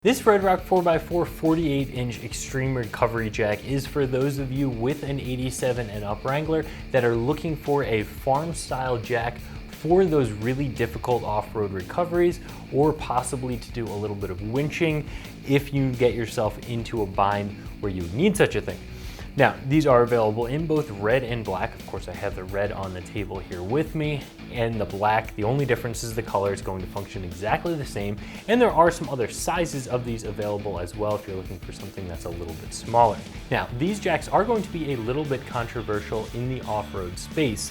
This RedRock 4x4 48-inch extreme recovery jack is for those of you with an 87 and up Wrangler that are looking for a farm-style jack for those really difficult off-road recoveries, or possibly to do a little bit of winching if you get yourself into a bind where you need such a thing. Now, these are available in both red and black. Of course, I have the red on the table here with me, and the black, the only difference is the color is going to function exactly the same. And there are some other sizes of these available as well if you're looking for something that's a little bit smaller. Now, these jacks are going to be a little bit controversial in the off-road space.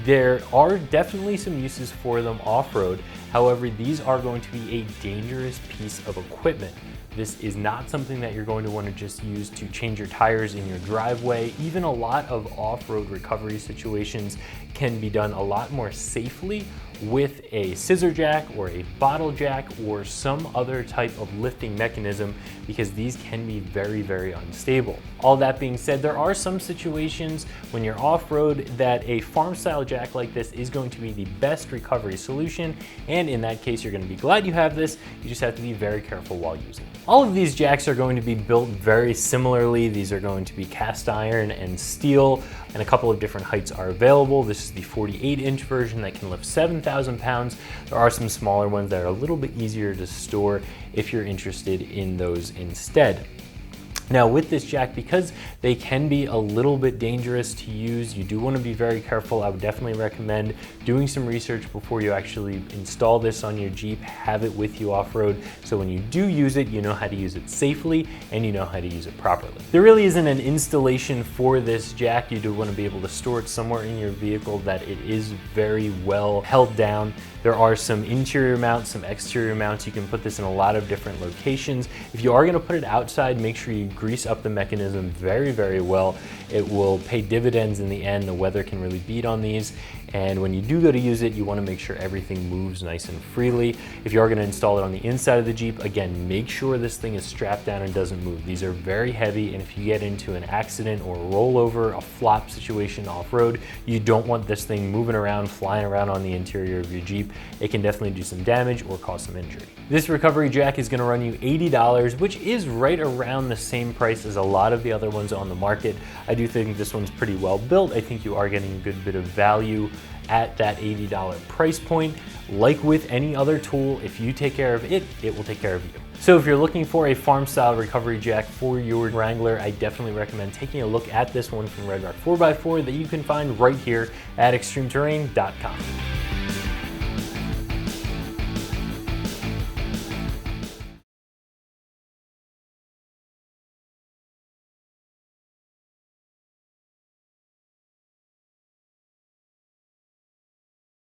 There are definitely some uses for them off-road. However, these are going to be a dangerous piece of equipment. This is not something that you're going to want to just use to change your tires in your driveway. Even a lot of off-road recovery situations can be done a lot more safely with a scissor jack or a bottle jack or some other type of lifting mechanism, because these can be very, very unstable. All that being said, there are some situations when you're off-road that a farm style jack like this is going to be the best recovery solution, and in that case you're going to be glad you have this. You just have to be very careful while using it. All of these jacks are going to be built very similarly. These are going to be cast iron and steel, and a couple of different heights are available. This is the 48-inch version that can lift 7,000 pounds. There are some smaller ones that are a little bit easier to store if you're interested in those instead. Now with this jack, because they can be a little bit dangerous to use, you do want to be very careful. I would definitely recommend doing some research before you actually install this on your Jeep. Have it with you off-road, so when you do use it, you know how to use it safely and you know how to use it properly. There really isn't an installation for this jack. You do want to be able to store it somewhere in your vehicle that it is very well held down. There are some interior mounts, some exterior mounts. You can put this in a lot of different locations. If you are going to put it outside, make sure you grease up the mechanism very, very well. It will pay dividends in the end. The weather can really beat on these. And when you do go to use it, you want to make sure everything moves nice and freely. If you are going to install it on the inside of the Jeep, again, make sure this thing is strapped down and doesn't move. These are very heavy, and if you get into an accident or a rollover, a flop situation off-road, you don't want this thing moving around, flying around on the interior of your Jeep. It can definitely do some damage or cause some injury. This recovery jack is going to run you $80, which is right around the same price as a lot of the other ones on the market. I do think this one's pretty well built. I think you are getting a good bit of value at that $80 price point. Like with any other tool, if you take care of it, it will take care of you. So if you're looking for a farm style recovery jack for your Wrangler, I definitely recommend taking a look at this one from RedRock 4x4 that you can find right here at ExtremeTerrain.com.